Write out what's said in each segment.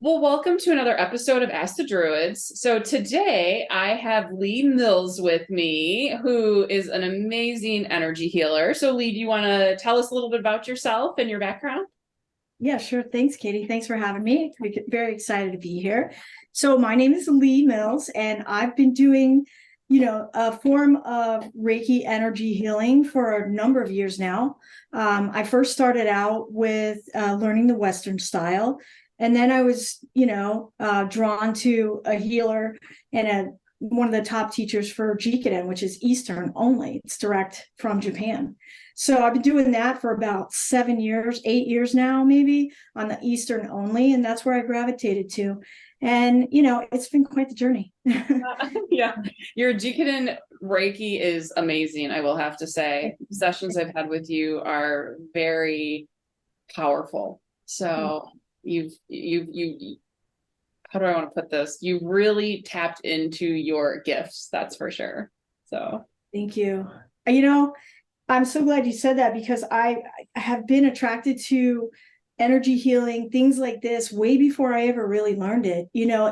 Well, welcome to another episode of Ask the Druids. So today I have Leigh Mills with me, who is an amazing energy healer. So Leigh, do you want to tell us a little bit about yourself and your background? Yeah, sure. Thanks, Katie. Thanks for having me. I'm very excited to be here. So my name is Leigh Mills, and I've been doing, a form of Reiki energy healing for a number of years now. I first started out with learning the Western style, and then I was, drawn to a healer and one of the top teachers for Jikiden, which is Eastern only. It's direct from Japan. So I've been doing that for about 7 years, 8 years now, maybe on the Eastern only. And that's where I gravitated to. And, it's been quite the journey. Yeah, your Jikiden Reiki is amazing, I will have to say. Sessions I've had with you are very powerful. So you how do I want to put this? You really tapped into your gifts, that's for sure. So Thank you. You know, I'm so glad you said that because I have been attracted to energy healing, things like this, way before I ever really learned it.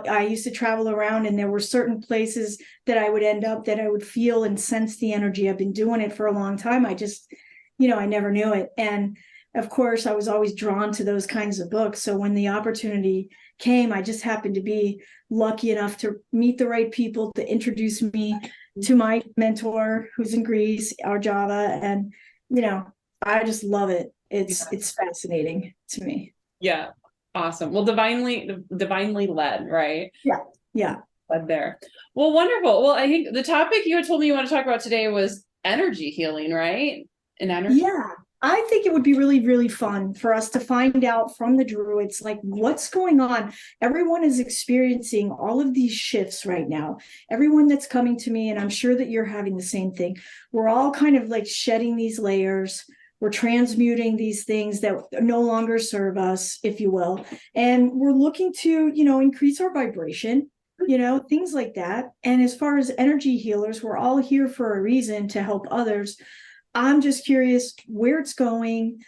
I used to travel around and there were certain places that I would end up that I would feel and sense the energy. I've been doing it for a long time. I just, I never knew it. And of course, I was always drawn to those kinds of books. So when the opportunity came, I just happened to be lucky enough to meet the right people to introduce me to my mentor who's in Greece, Arjava, and I just love it. It's fascinating to me. yeah, awesome. Well, divinely led, right? Yeah, yeah, Led there. Well, wonderful. Well, I think the topic you had told me you want to talk about today was energy healing, right? And energy. yeah. I think it would be really, really fun for us to find out from the Druids, like what's going on. Everyone is experiencing all of these shifts right now. Everyone that's coming to me, and I'm sure that you're having the same thing. We're all kind of like shedding these layers. We're transmuting these things that no longer serve us, if you will. And we're looking to, increase our vibration, things like that. And as far as energy healers, we're all here for a reason to help others. I'm just curious where it's going,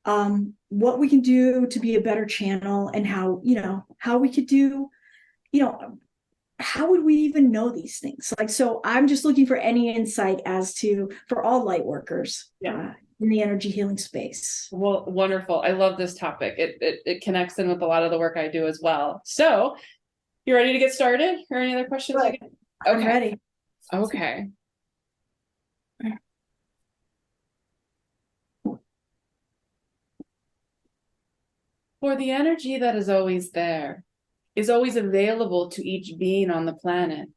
what we can do to be a better channel, and how we could do, you know, how would we even know these things? Like, so I'm just looking for any insight as to, for all light workers Yeah. in the energy healing space. Well, wonderful. I love this topic. It connects in with a lot of the work I do as well. So, you ready to get started? Or any other questions I But get? I'm Okay. ready. Okay. For the energy that is always there, is always available to each being on the planet.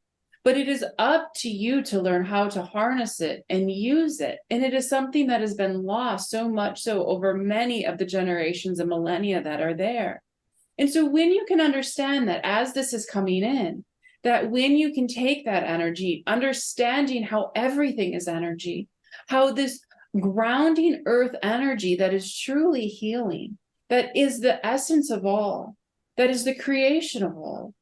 But it is up to you to learn how to harness it and use it. And it is something that has been lost so much so over many of the generations and millennia that are there. And so when you can understand that as this is coming in, that when you can take that energy, understanding how everything is energy, how this grounding earth energy that is truly healing, that is the essence of all, that is the creation of all,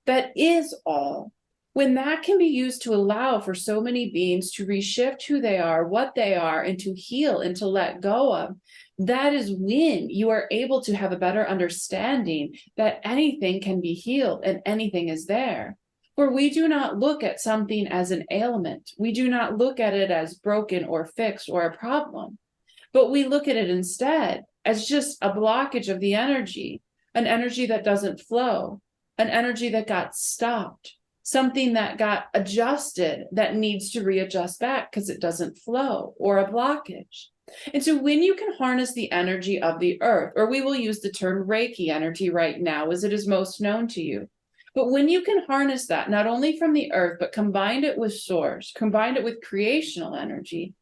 that is all, when that can be used to allow for so many beings to reshift who they are, what they are, and to heal and to let go of, that is when you are able to have a better understanding that anything can be healed and anything is there. For we do not look at something as an ailment. We do not look at it as broken or fixed or a problem, but we look at it instead as just a blockage of the energy, an energy that doesn't flow, an energy that got stopped, something that got adjusted that needs to readjust back because it doesn't flow, or a blockage. And so when you can harness the energy of the earth, or we will use the term Reiki energy right now as it is most known to you, but when you can harness that, not only from the earth, but combine it with source, combine it with creational energy,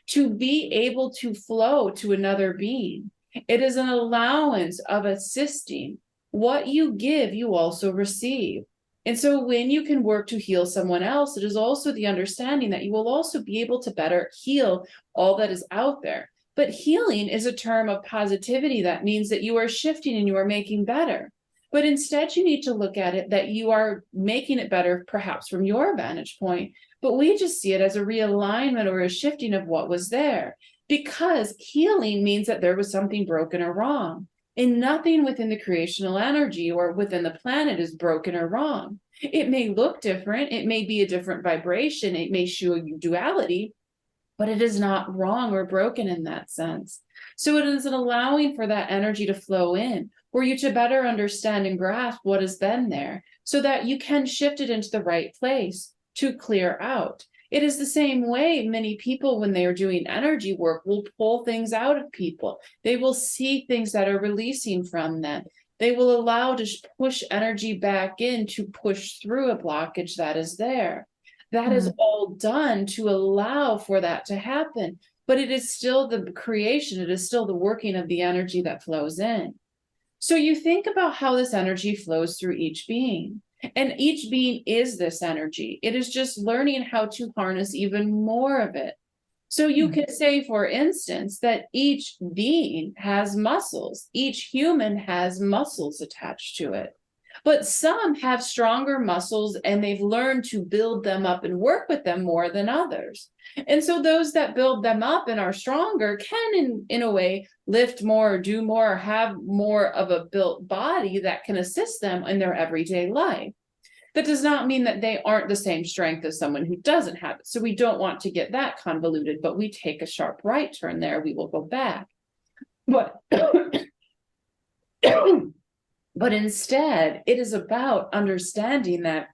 to be able to flow to another being, it is an allowance of assisting. What you give, you also receive. And so when you can work to heal someone else, it is also the understanding that you will also be able to better heal all that is out there. But healing is a term of positivity that means that you are shifting and you are making better. But instead, you need to look at it that you are making it better, perhaps from your vantage point. But we just see it as a realignment or a shifting of what was there, because healing means that there was something broken or wrong. And nothing within the creational energy or within the planet is broken or wrong. It may look different. It may be a different vibration. It may show you duality, but it is not wrong or broken in that sense. So it is an allowing for that energy to flow in, for you to better understand and grasp what has been there, so that you can shift it into the right place to clear out. It is the same way many people, when they are doing energy work, will pull things out of people. They will see things that are releasing from them. They will allow to push energy back in to push through a blockage that is there. That is all done to allow for that to happen. But it is still the creation, it is still the working of the energy that flows in. So you think about how this energy flows through each being. And each being is this energy. It is just learning how to harness even more of it. So you can say, for instance, that each being has muscles. Each human has muscles attached to it. But some have stronger muscles and they've learned to build them up and work with them more than others. And so those that build them up and are stronger can, in a way, lift more, do more, have more of a built body that can assist them in their everyday life. That does not mean that they aren't the same strength as someone who doesn't have it. So we don't want to get that convoluted, but we take a sharp right turn there. We will go back. But But instead, it is about understanding that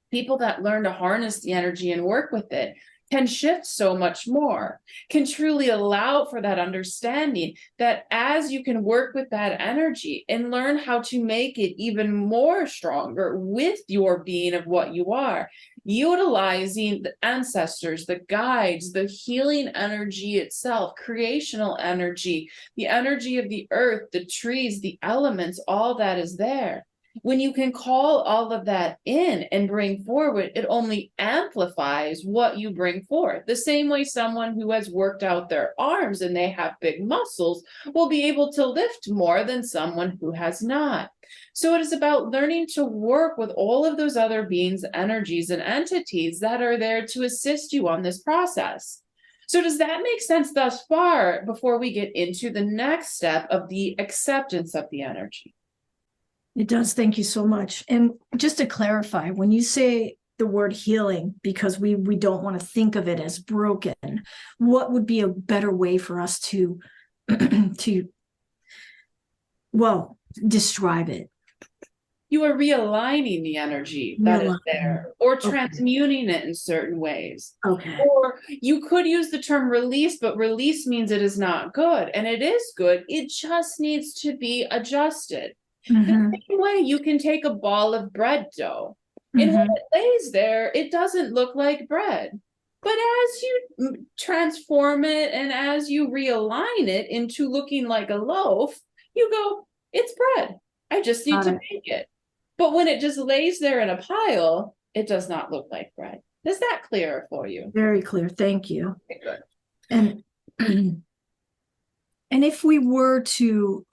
people that learn to harness the energy and work with it can shift so much more, can truly allow for that understanding that as you can work with that energy and learn how to make it even more stronger with your being of what you are, utilizing the ancestors, the guides, the healing energy itself, creational energy, the energy of the earth, the trees, the elements, all that is there. When you can call all of that in and bring forward, it only amplifies what you bring forth. The same way someone who has worked out their arms and they have big muscles will be able to lift more than someone who has not. So it is about learning to work with all of those other beings, energies, and entities that are there to assist you on this process. So does that make sense thus far before we get into the next step of the acceptance of the energy? It does. Thank you so much. And just to clarify, when you say the word healing, because we don't want to think of it as broken, what would be a better way for us to describe it? You are realigning the energy that is there, or transmuting it in certain ways. Okay. Or you could use the term release, but release means it is not good. And it is good. It just needs to be adjusted. The same way you can take a ball of bread dough, and when it lays there, it doesn't look like bread. But as you transform it and as you realign it into looking like a loaf, you go, it's bread. I just need to make it. But when it just lays there in a pile, it does not look like bread. Is that clear for you? Very clear. Thank you. Okay, good. And if we were to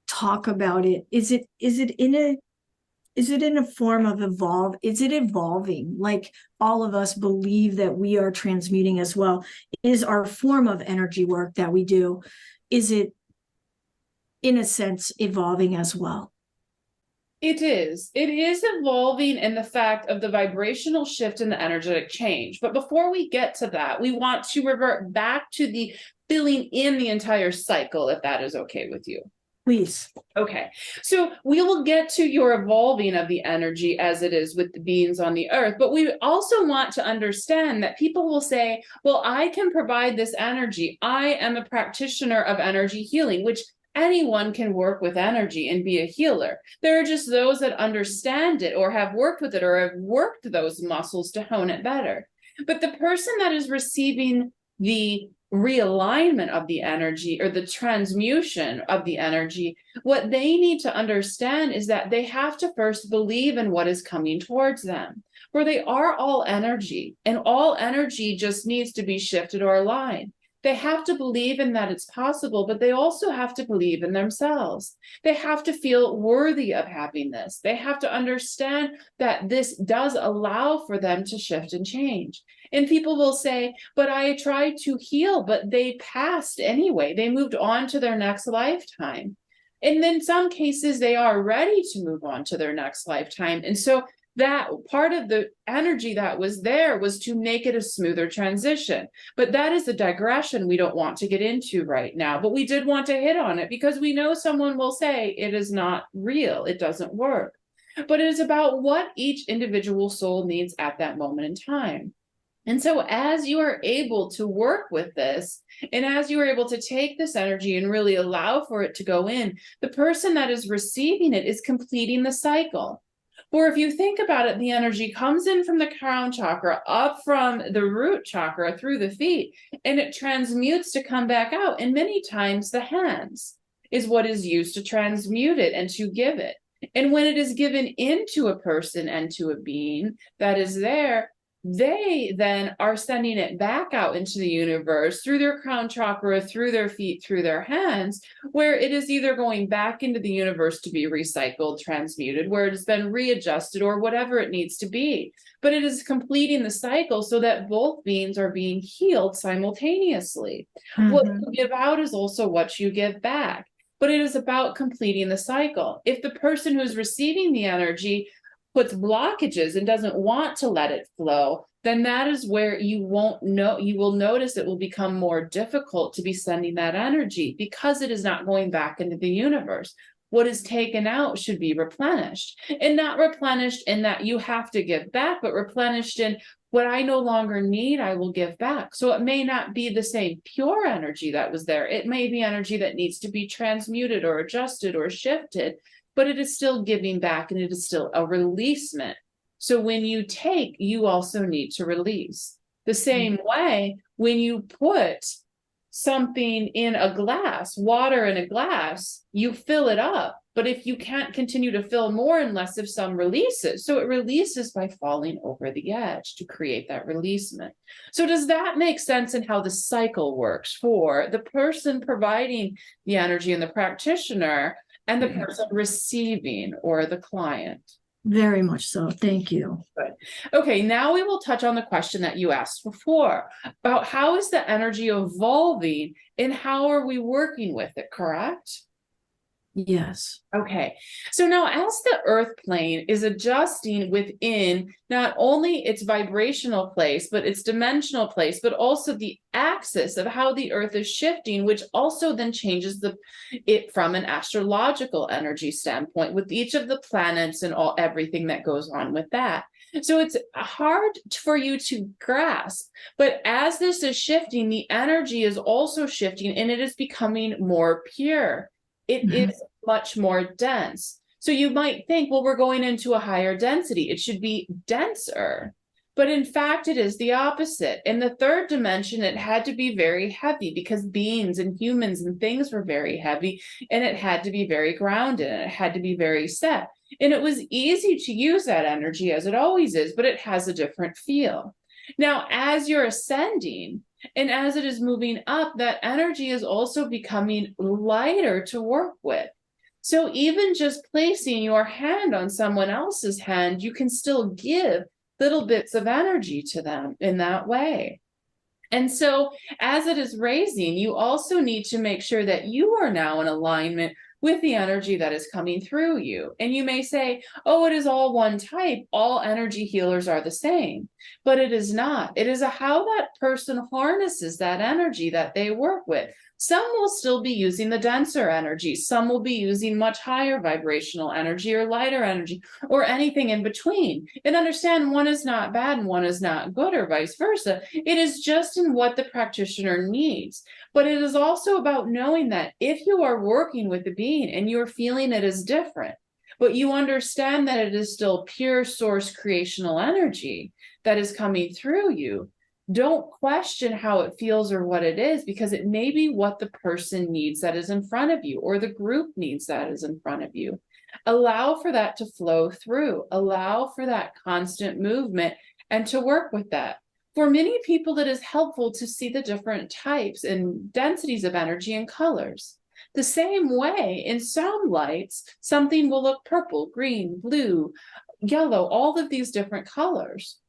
talk about it, is it in a form of evolve? Is it evolving? Like all of us believe that we are transmuting as well. Is our form of energy work that we do, is it in a sense evolving as well? It is evolving in the fact of the vibrational shift and the energetic change. But before we get to that, we want to revert back to the filling in the entire cycle, if that is okay with you. Please. Okay, so we will get to your evolving of the energy as it is with the beings on the earth, but we also want to understand that people will say, well, I can provide this energy. I am a practitioner of energy healing, which anyone can work with energy and be a healer. There are just those that understand it or have worked with it or have worked those muscles to hone it better. But the person that is receiving the realignment of the energy or the transmutation of the energy, what they need to understand is that they have to first believe in what is coming towards them, for they are all energy, and all energy just needs to be shifted or aligned. They have to believe in that it's possible, but they also have to believe in themselves. They have to feel worthy of having this. They have to understand that this does allow for them to shift and change. And people will say, but I tried to heal, but they passed anyway. They moved on to their next lifetime. And then some cases, they are ready to move on to their next lifetime. And so that part of the energy that was there was to make it a smoother transition. But that is a digression we don't want to get into right now. But we did want to hit on it because we know someone will say it is not real, it doesn't work. But it is about what each individual soul needs at that moment in time. And so as you are able to work with this, and as you are able to take this energy and really allow for it to go in, the person that is receiving it is completing the cycle. Or if you think about it, the energy comes in from the crown chakra, up from the root chakra through the feet, and it transmutes to come back out. And many times the hands is what is used to transmute it and to give it. And when it is given into a person and to a being that is there, they then are sending it back out into the universe through their crown chakra, through their feet, through their hands, where it is either going back into the universe to be recycled, transmuted, where it has been readjusted or whatever it needs to be. But it is completing the cycle so that both beings are being healed simultaneously. What you give out is also what you give back. But it is about completing the cycle. If the person who's receiving the energy puts blockages and doesn't want to let it flow, then that is where you will notice it will become more difficult to be sending that energy because it is not going back into the universe. What is taken out should be replenished, and not replenished in that you have to give back, but replenished in what I no longer need, I will give back. So it may not be the same pure energy that was there. It may be energy that needs to be transmuted or adjusted or shifted, but it is still giving back and it is still a releasement. So when you take, you also need to release. The same way, when you put something in a glass, water in a glass, you fill it up. But if you can't continue to fill more unless if some releases, so it releases by falling over the edge to create that releasement. So does that make sense in how the cycle works for the person providing the energy and the practitioner and the person receiving or the client? Very much so. Thank you. Good. Okay, now we will touch on the question that you asked before about how is the energy evolving and how are we working with it, correct? Yes. Okay, so now as the earth plane is adjusting within not only its vibrational place, but its dimensional place, but also the axis of how the earth is shifting, which also then changes it from an astrological energy standpoint with each of the planets and everything that goes on with that. So it's hard for you to grasp, but as this is shifting, the energy is also shifting and it is becoming more pure. It is much more dense. So you might think, well, we're going into a higher density. It should be denser. But in fact, it is the opposite. In the third dimension, it had to be very heavy because beings and humans and things were very heavy, and it had to be very grounded, and it had to be very set. And it was easy to use that energy as it always is, but it has a different feel. Now, as you're ascending, and as it is moving up, that energy is also becoming lighter to work with. So even just placing your hand on someone else's hand, you can still give little bits of energy to them in that way. And so as it is raising, you also need to make sure that you are now in alignment with the energy that is coming through you. And you may say, oh, it is all one type. All energy healers are the same. But it is not. It is how that person harnesses that energy that they work with. Some will still be using the denser energy. Some will be using much higher vibrational energy or lighter energy or anything in between. And understand one is not bad and one is not good or vice versa. It is just in what the practitioner needs. But it is also about knowing that if you are working with the being and you're feeling it is different, but you understand that it is still pure source creational energy that is coming through you, don't question how it feels or what it is, because it may be what the person needs that is in front of you or the group needs that is in front of you. Allow for that to flow through. Allow for that constant movement and to work with that. For many people, it is helpful to see the different types and densities of energy and colors. The same way, in some lights, something will look purple, green, blue, yellow, all of these different colors.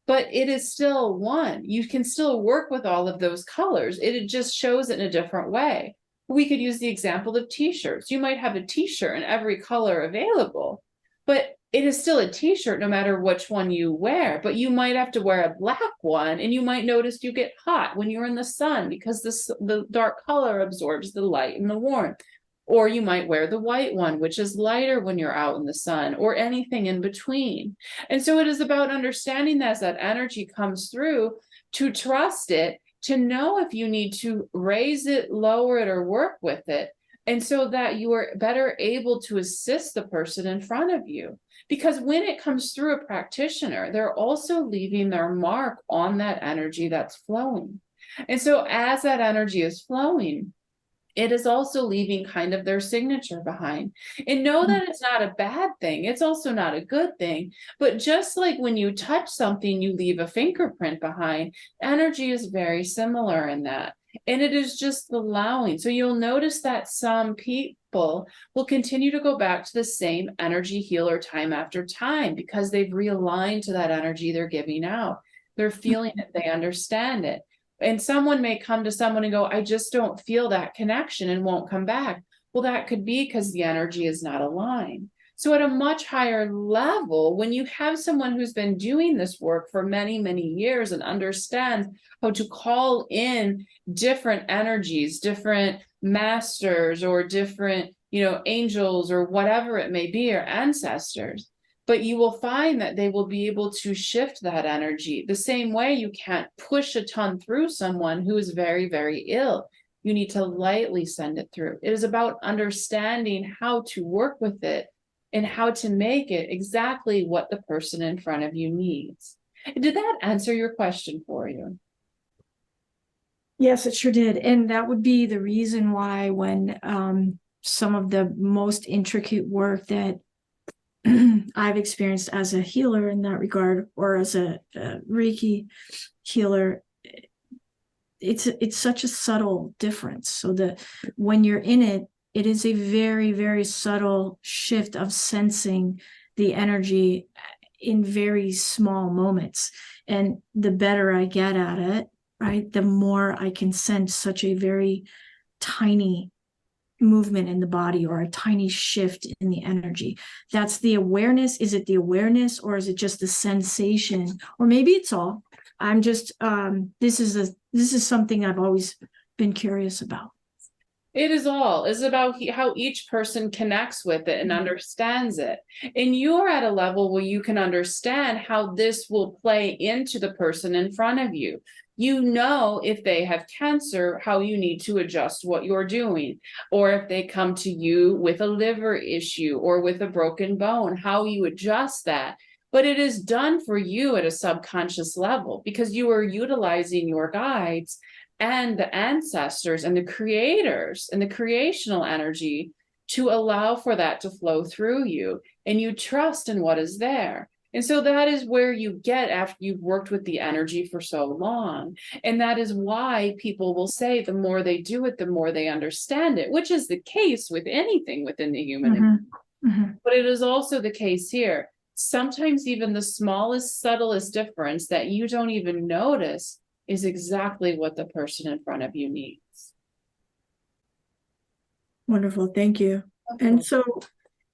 But it is still one. You can still work with all of those colors. It just shows it in a different way. We could use the example of t-shirts. You might have a t-shirt in every color available, but it is still a t-shirt no matter which one you wear. But you might have to wear a black one, and you might notice you get hot when you're in the sun because the dark color absorbs the light and the warmth. Or you might wear the white one, which is lighter when you're out in the sun, or anything in between. And so it is about understanding that as that energy comes through, to trust it, to know if you need to raise it, lower it, or work with it. And so that you are better able to assist the person in front of you. Because when it comes through a practitioner, they're also leaving their mark on that energy that's flowing. And so as that energy is flowing, it is also leaving kind of their signature behind. And know that it's not a bad thing. It's also not a good thing. But just like when you touch something, you leave a fingerprint behind, energy is very similar in that. And it is just allowing. So you'll notice that some people will continue to go back to the same energy healer time after time because they've realigned to that energy they're giving out. They're feeling it. They understand it. And someone may come to someone and go, I just don't feel that connection, and won't come back. Well, that could be because the energy is not aligned. So at a much higher level, when you have someone who's been doing this work for many, many years and understands how to call in different energies, different masters, or different, angels, or whatever it may be, or ancestors, but you will find that they will be able to shift that energy. The same way you can't push a ton through someone who is very, very ill. You need to lightly send it through. It is about understanding how to work with it and how to make it exactly what the person in front of you needs. Did that answer your question for you? Yes, it sure did. And that would be the reason why when some of the most intricate work that I've experienced as a healer in that regard, or as a Reiki healer, it's such a subtle difference. So that when you're in it, it is a very, very subtle shift of sensing the energy in very small moments. And the better I get at it, right, the more I can sense such a very tiny movement in the body, or a tiny shift in the energy. That's the awareness. Is it the awareness, or is it just the sensation? Or maybe it's all. I'm just this is something I've always been curious about. It is all. It's about how each person connects with it and understands it. And you're at a level where you can understand how this will play into the person in front of you. You know, if they have cancer, how you need to adjust what you're doing. Or if they come to you with a liver issue or with a broken bone, how you adjust that. But it is done for you at a subconscious level because you are utilizing your guides and the ancestors and the creators and the creational energy to allow for that to flow through you. And you trust in what is there. And so that is where you get after you've worked with the energy for so long. And that is why people will say the more they do it, the more they understand it, which is the case with anything within the human. But it is also the case here. Sometimes even the smallest, subtlest difference that you don't even notice is exactly what the person in front of you needs. Wonderful. Thank you. And so,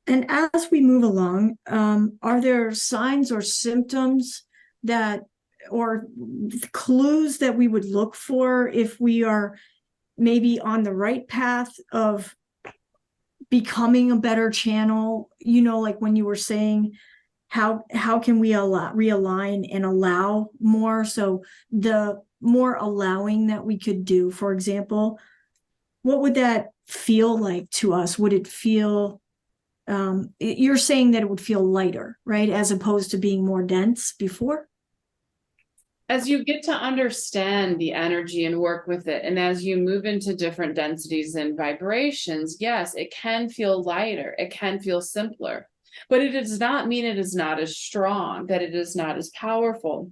and as we move along, are there signs or symptoms that, or clues that we would look for if we are maybe on the right path of becoming a better channel? Like when you were saying, how can we realign and allow more? So the more allowing that we could do, for example, what would that feel like to us? Would it feel, you're saying that it would feel lighter, right? As opposed to being more dense before? As you get to understand the energy and work with it, and as you move into different densities and vibrations, yes, it can feel lighter. It can feel simpler. But it does not mean it is not as strong, that it is not as powerful.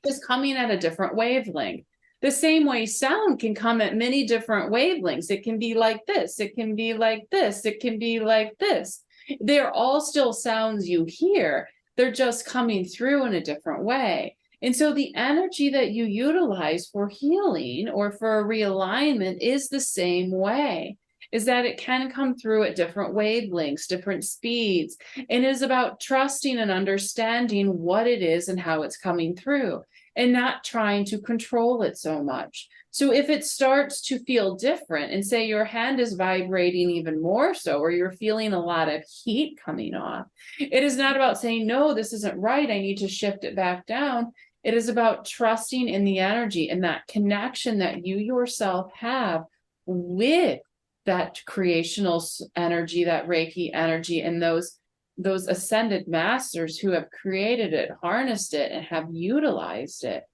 It's coming at a different wavelength. The same way sound can come at many different wavelengths. It can be like this. It can be like this. It can be like this. They're all still sounds you hear. They're just coming through in a different way. And so the energy that you utilize for healing or for a realignment is the same way, is that it can come through at different wavelengths, different speeds, and is about trusting and understanding what it is and how it's coming through, and not trying to control it so much. So if it starts to feel different, and say your hand is vibrating even more so, or you're feeling a lot of heat coming off, it is not about saying, no, this isn't right, I need to shift it back down. It is about trusting in the energy and that connection that you yourself have with that creational energy, that Reiki energy, and those ascended masters who have created it, harnessed it, and have utilized it.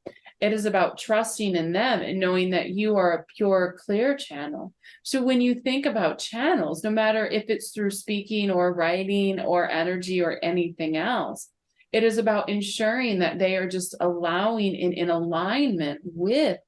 It is about trusting in them and knowing that you are a pure, clear channel. So when you think about channels, no matter if it's through speaking or writing or energy or anything else, it is about ensuring that they are just allowing in alignment with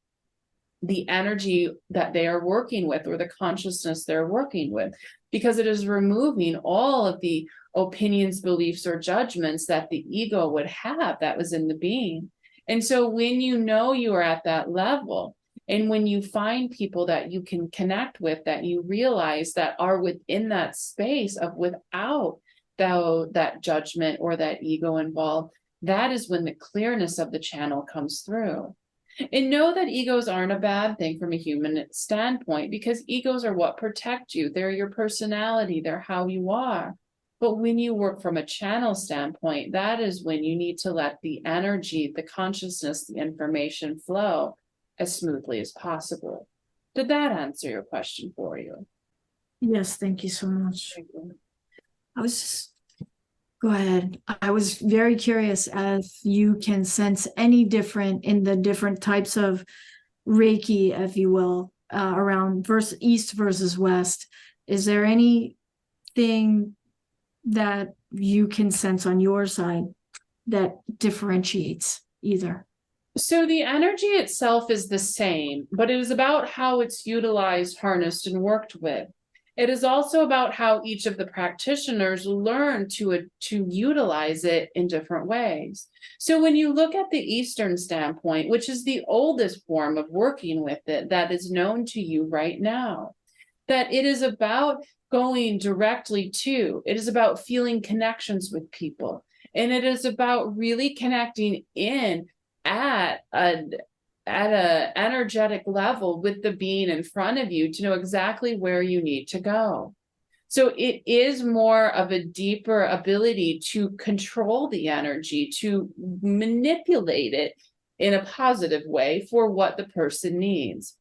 the energy that they are working with, or the consciousness they're working with, because it is removing all of the opinions, beliefs, or judgments that the ego would have that was in the being. And so when you know you are at that level, and when you find people that you can connect with, that you realize that are within that space of without that judgment or that ego involved, that is when the clearness of the channel comes through. And know that egos aren't a bad thing from a human standpoint, because egos are what protect you. They're your personality. They're how you are. But when you work from a channel standpoint, that is when you need to let the energy, the consciousness, the information flow as smoothly as possible. Did that answer your question for you? Yes, thank you so much. Thank you. Go ahead. I was very curious if you can sense any different in the different types of Reiki, if you will, around east versus west. Is there anything that you can sense on your side that differentiates either? So the energy itself is the same, but it is about how it's utilized, harnessed, and worked with. It is also about how each of the practitioners learn to utilize it in different ways. So when you look at the Eastern standpoint, which is the oldest form of working with it that is known to you right now, that it is about going directly to, it is about feeling connections with people. And it is about really connecting in at an energetic level with the being in front of you to know exactly where you need to go. So it is more of a deeper ability to control the energy, to manipulate it in a positive way for what the person needs.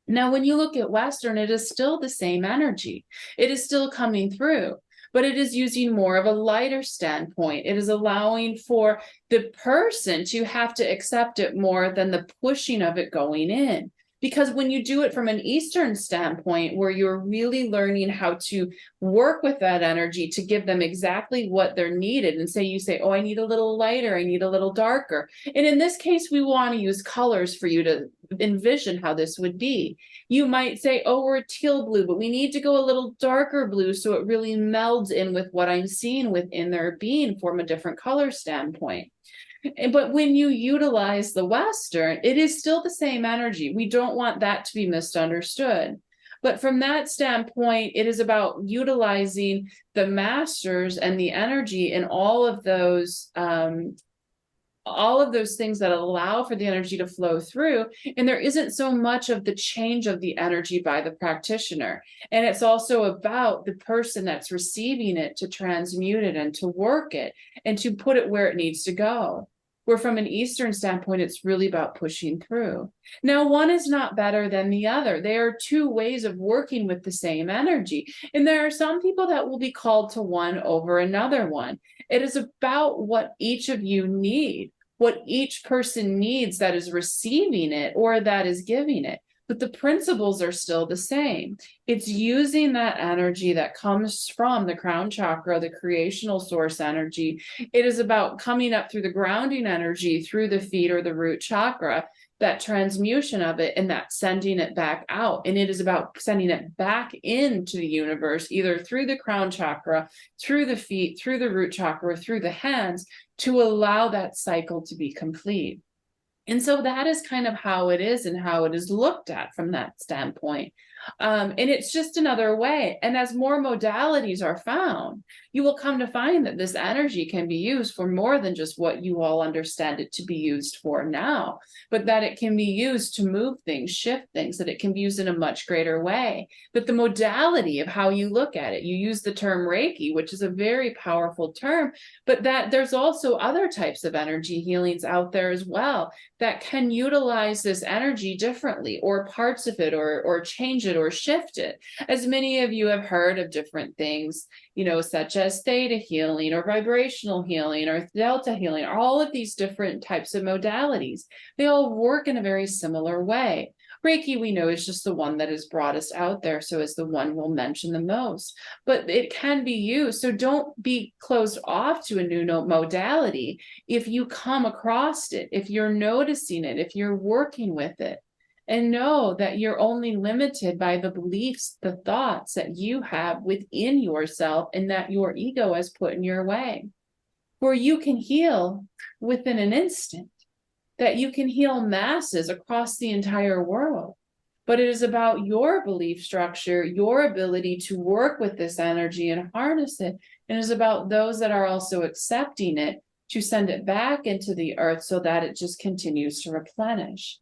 Now, when you look at Western, it is still the same energy. It is still coming through, but it is using more of a lighter standpoint. It is allowing for the person to have to accept it more than the pushing of it going in. Because when you do it from an Eastern standpoint, where you're really learning how to work with that energy to give them exactly what they're needed, and you say, oh, I need a little lighter, I need a little darker. And in this case, we want to use colors for you to envision how this would be. You might say, oh, we're teal blue, but we need to go a little darker blue so it really melds in with what I'm seeing within their being from a different color standpoint. But when you utilize the Western, it is still the same energy. We don't want that to be misunderstood. But from that standpoint, it is about utilizing the masters and the energy in all of those things that allow for the energy to flow through. And there isn't so much of the change of the energy by the practitioner. And it's also about the person that's receiving it to transmute it and to work it and to put it where it needs to go. Where from an Eastern standpoint, it's really about pushing through. Now, one is not better than the other. They are two ways of working with the same energy. And there are some people that will be called to one over another one. It is about what each of you need, what each person needs that is receiving it or that is giving it. But the principles are still the same. It's using that energy that comes from the crown chakra, the creational source energy. It is about coming up through the grounding energy, through the feet or the root chakra, that transmutation of it, and that sending it back out. And it is about sending it back into the universe, either through the crown chakra, through the feet, through the root chakra, through the hands, to allow that cycle to be complete. And so that is kind of how it is and how it is looked at from that standpoint. And it's just another way. And as more modalities are found, you will come to find that this energy can be used for more than just what you all understand it to be used for now, but that it can be used to move things, shift things, that it can be used in a much greater way. But the modality of how you look at it, you use the term Reiki, which is a very powerful term, but that there's also other types of energy healings out there as well that can utilize this energy differently, or parts of it, or change it or shift it. As many of you have heard of different things, such as theta healing or vibrational healing or delta healing, all of these different types of modalities, they all work in a very similar way. Reiki, we know, is just the one that is broadest out there, so is the one we'll mention the most. But it can be used, so don't be closed off to a new modality. If you come across it, if you're noticing it, if you're working with it, and know that you're only limited by the beliefs, the thoughts that you have within yourself and that your ego has put in your way. For you can heal within an instant, that you can heal masses across the entire world. But it is about your belief structure, your ability to work with this energy and harness it. And it is about those that are also accepting it to send it back into the earth so that it just continues to replenish.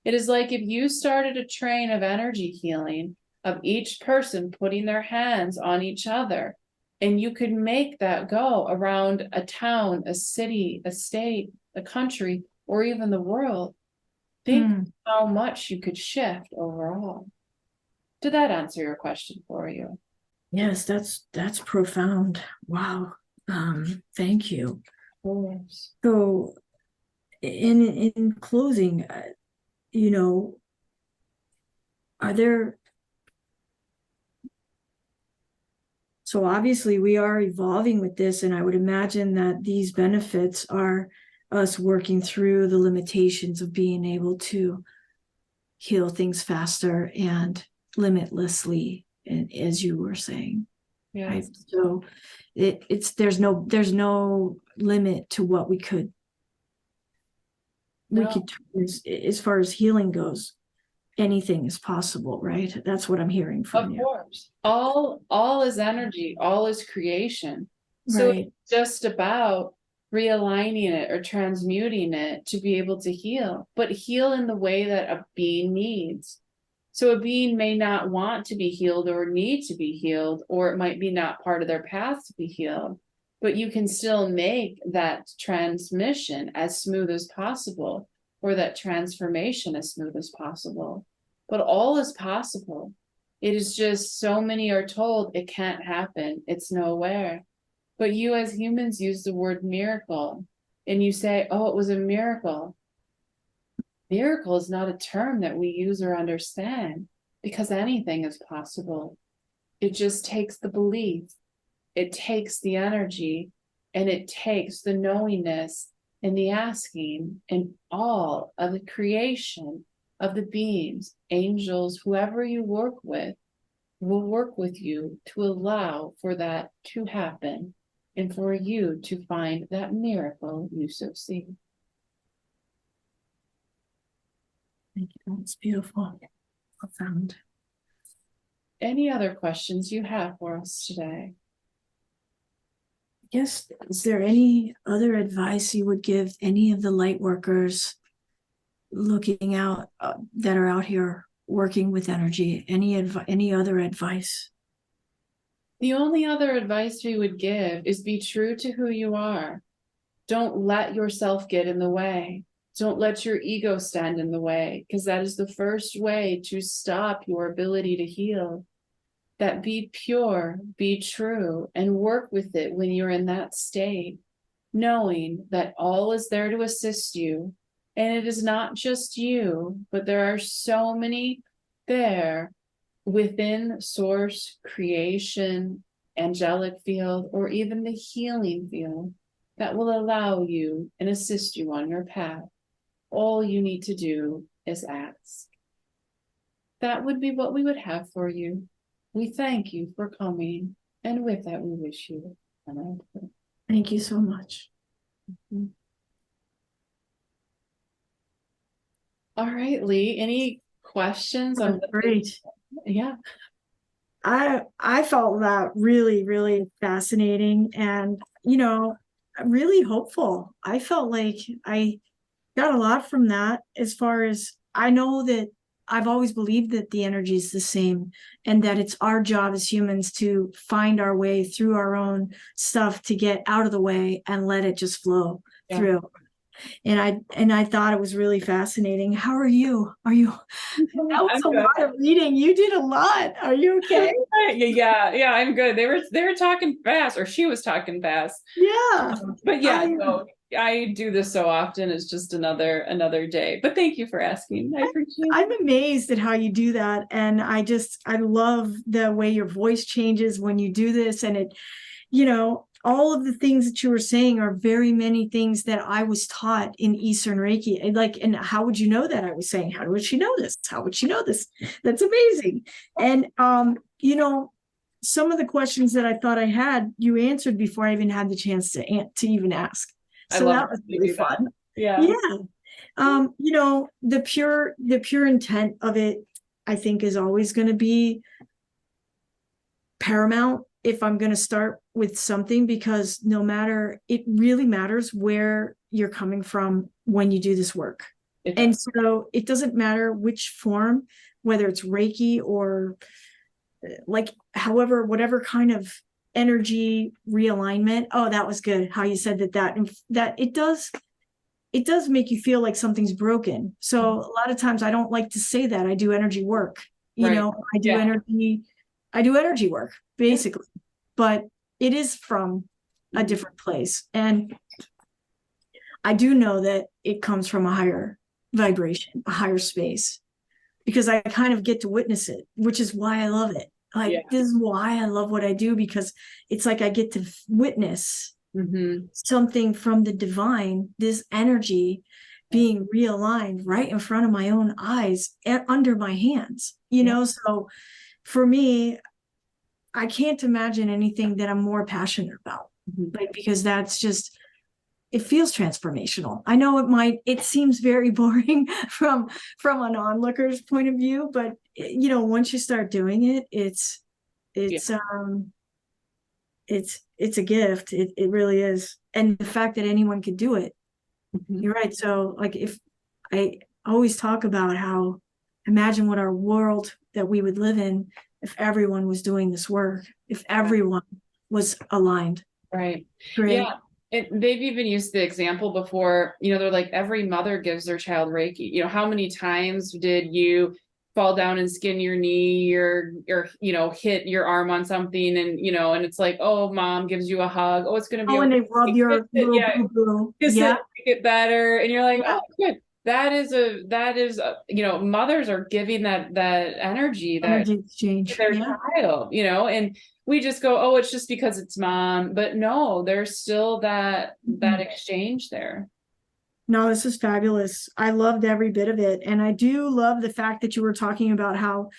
It is like if you started a train of energy healing of each person putting their hands on each other, and you could make that go around a town, a city, a state, a country, or even the world. Think how much you could shift overall. Did that answer your question for you? Yes, that's profound. Wow. Thank you. Of course. So in closing, are there, so obviously we are evolving with this, and I would imagine that these benefits are us working through the limitations of being able to heal things faster and limitlessly, and as you were saying. Yeah. Right? So there's no limit to what we could as far as healing goes. Anything is possible, right? That's what I'm hearing from you. Of course. All is energy, all is creation. So Right. it's just about realigning it or transmuting it to be able to heal, but heal in the way that a being needs. So a being may not want to be healed or need to be healed, or it might be not part of their path to be healed, but you can still make that transmission as smooth as possible, or that transformation as smooth as possible. But all is possible. It is just so many are told it can't happen, it's nowhere. But you as humans use the word miracle, and you say, oh, it was a miracle. Miracle is not a term that we use or understand, because anything is possible. It just takes the belief, it takes the energy, and it takes the knowingness and the asking, and all of the creation of the beings, angels, whoever you work with, will work with you to allow for that to happen and for you to find that miracle you so seek. Thank you. That's beautiful. Profound. Any other questions you have for us today? Yes. Is there any other advice you would give any of the light workers looking out that are out here working with energy? Any other advice? The only other advice we would give is be true to who you are. Don't let yourself get in the way. Don't let your ego stand in the way, because that is the first way to stop your ability to heal. That be pure, be true, and work with it when you're in that state, knowing that all is there to assist you. And it is not just you, but there are so many there within source, creation, angelic field, or even the healing field that will allow you and assist you on your path. All you need to do is ask. That would be what we would have for you. We thank you for coming, and with that we wish you a nice day. Thank you so much. Mm-hmm. All right, Leigh, any questions on That's great. yeah. I felt that really, really fascinating and, really hopeful. I felt like I got a lot from that as far as I know that I've always believed that the energy is the same and that it's our job as humans to find our way through our own stuff to get out of the way and let it just flow Yeah. through. And I thought it was really fascinating. How are you? That was I'm a good. lot of reading. You did a lot. Are you okay? Yeah, I'm good. They were talking fast, or she was talking fast. Yeah. But yeah, I, no, I do this so often. It's just another day. But thank you for asking. I appreciate it. I'm amazed at how you do that. And I love the way your voice changes when you do this. And all of the things that you were saying are very many things that I was taught in Eastern Reiki. And how would you know that? I was saying, how would she know this? How would she know this? That's amazing. And, some of the questions that I thought I had, you answered before I even had the chance to even ask. I So love that was when you really do that. fun. Yeah. Yeah. The pure intent of it, I think, is always going to be paramount if I'm going to start with something, because no matter, it really matters where you're coming from when you do this work. And so it doesn't matter which form, whether it's Reiki or whatever kind of energy realignment. Oh, that was good. How you said that it does make you feel like something's broken. So a lot of times I don't like to say that I do energy work. Right. I do energy work basically, but it is from a different place. And I do know that it comes from a higher vibration, a higher space, because I kind of get to witness it, which is why I love it. This is why I love what I do, because it's like I get to witness something from the divine, this energy being realigned right in front of my own eyes and under my hands, so for me, I can't imagine anything that I'm more passionate about, because that's just, it feels transformational. I know it seems very boring from an onlooker's point of view, but once you start doing it, it's a gift. It really is. And the fact that anyone could do it, you're right. So if I always talk about how, imagine what our world that we would live in if everyone was doing this work, if everyone was aligned. Right. Great. Yeah. They've even used the example before, they're like, every mother gives their child Reiki. How many times did you fall down and skin your knee or hit your arm on something and it's like, oh, mom gives you a hug. Oh, it's going to be and they rub your little boo-boo. Yeah. Make it better. And you're like, oh, good. That is mothers are giving that energy exchange to their child, and we just go, oh, it's just because it's mom. But no, there's still that exchange there. No, this is fabulous. I loved every bit of it. And I do love the fact that you were talking about how,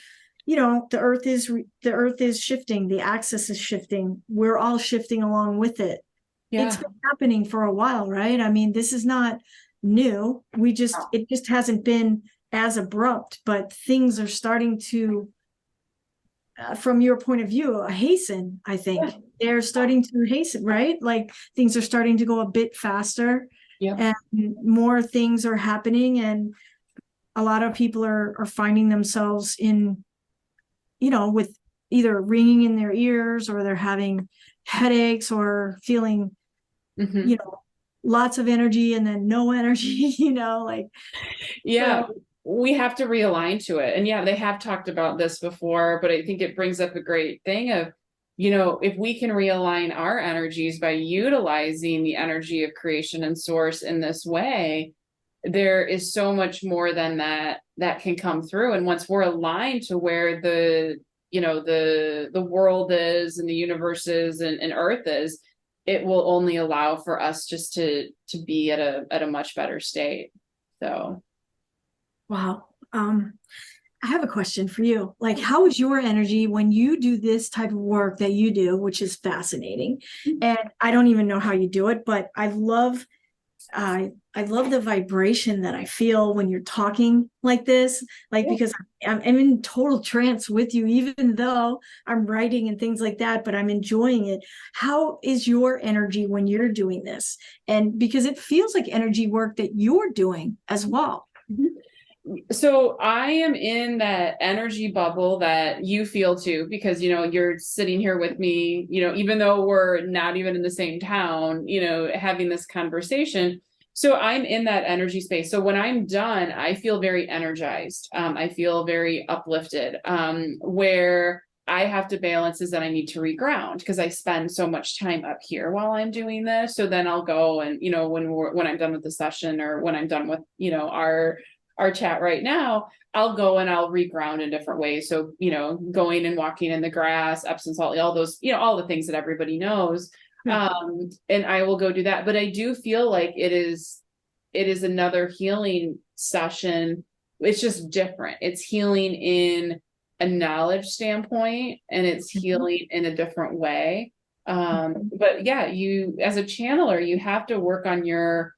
the earth is shifting, the axis is shifting. We're all shifting along with it. Yeah. It's been happening for a while, right? I mean, this is not new. It just hasn't been as abrupt, but things are starting to, from your point of view, hasten. I think they're starting to hasten, right? Like things are starting to go a bit faster, and more things are happening, and a lot of people are finding themselves in, with either ringing in their ears, or they're having headaches, or feeling, lots of energy and then no energy, So. We have to realign to it. And they have talked about this before, but I think it brings up a great thing of, if we can realign our energies by utilizing the energy of creation and source in this way, there is so much more than that can come through. And once we're aligned to where the world is and the universe is and Earth is, it will only allow for us just to be at a much better state. So. Wow. I have a question for you. Like, how is your energy when you do this type of work that you do, which is fascinating? And I don't even know how you do it, but I love I love the vibration that I feel when you're talking like this, like, because I'm in total trance with you, even though I'm writing and things like that, but I'm enjoying it. How is your energy when you're doing this? And because it feels like energy work that you're doing as well. So I am in that energy bubble that you feel too, because, you're sitting here with me, even though we're not even in the same town, having this conversation. So I'm in that energy space. So when I'm done, I feel very energized. I feel very uplifted, where I have to balance is that I need to reground because I spend so much time up here while I'm doing this. So then I'll go and, when I'm done with the session, or when I'm done with, our chat right now, I'll go and I'll reground in different ways. So, going and walking in the grass, Epsom salt, all those, all the things that everybody knows. And I will go do that. But I do feel like it is another healing session. It's just different. It's healing in a knowledge standpoint, and it's healing in a different way. But yeah, you, as a channeler, you have to work on your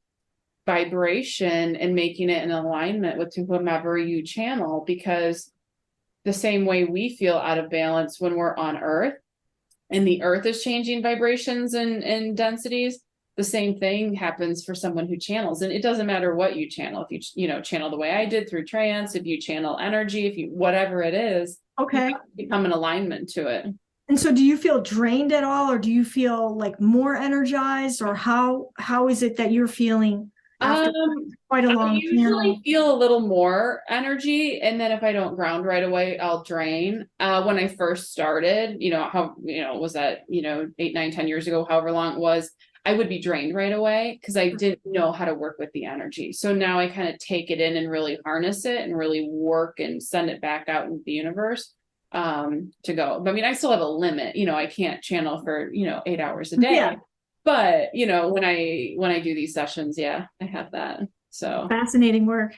vibration and making it in alignment with whomever you channel, because the same way we feel out of balance when we're on Earth and the Earth is changing vibrations and densities, the same thing happens for someone who channels. And it doesn't matter what you channel. If you channel the way I did through trance, if you channel energy, if you, whatever it is, Okay, you have to become in alignment to it. and so do you feel drained at all, or do you feel like more energized, or how is it that you're feeling after quite a long I usually channel? feel a little more energy, and then if I don't ground right away, I'll drain. When I first started, was that, 8, 9, 10 years ago, however long it was, I would be drained right away because I didn't know how to work with the energy. So now I kind of take it in and really harness it and really work and send it back out into the universe, to go. But I mean, I still have a limit, I can't channel for, 8 hours a day. Yeah. But, when I do these sessions, yeah, I have that. So Fascinating work.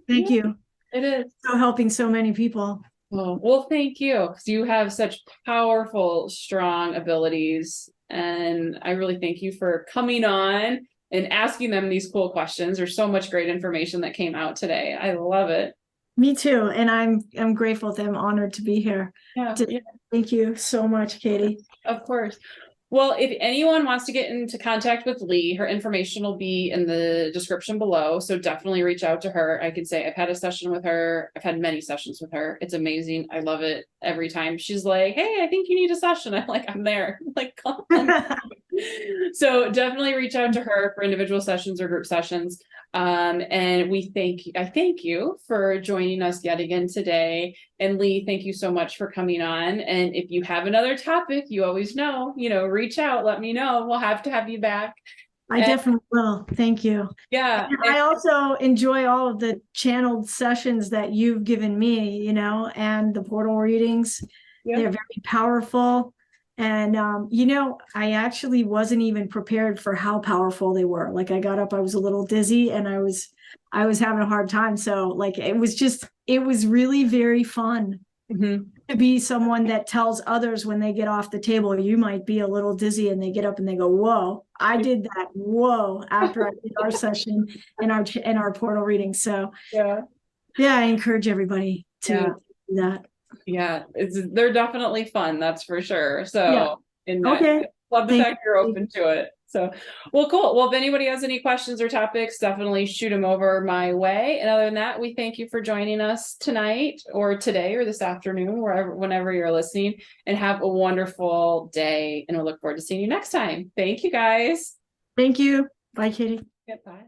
Thank you. It is. So helping so many people. Well, thank you, because you have such powerful, strong abilities. And I really thank you for coming on and asking them these cool questions. There's so much great information that came out today. I love it. Me too. And I'm grateful that I'm honored to be here. Yeah. Thank you so much, Katie. Of course. Well, if anyone wants to get into contact with Leigh, her information will be in the description below. So definitely reach out to her. I could say I've had a session with her. I've had many sessions with her. It's amazing. I love it every time. She's like, hey, I think you need a session. I'm like, I'm there. Like, so definitely reach out to her for individual sessions or group sessions. And I thank you for joining us yet again today. And Leigh, thank you so much for coming on. And if you have another topic, you always know, reach out, let me know. We'll have to have you back. I definitely will. Thank you. Yeah. And I also enjoy all of the channeled sessions that you've given me, and the portal readings. Yeah. They're very powerful. And, I actually wasn't even prepared for how powerful they were. Like, I got up, I was a little dizzy, and I was having a hard time. So like, it was really very fun to be someone that tells others when they get off the table, you might be a little dizzy, and they get up and they go, whoa, I did that. Whoa. After I did our session in our portal reading. So yeah, I encourage everybody to do that. Yeah, they're definitely fun, that's for sure. So okay, love the fact you're open to it. So, well, cool. Well, if anybody has any questions or topics, definitely shoot them over my way. And other than that, we thank you for joining us tonight or today or this afternoon, whenever you're listening, and have a wonderful day. And we'll look forward to seeing you next time. Thank you, guys. Thank you. Bye, Katie. Yep, bye.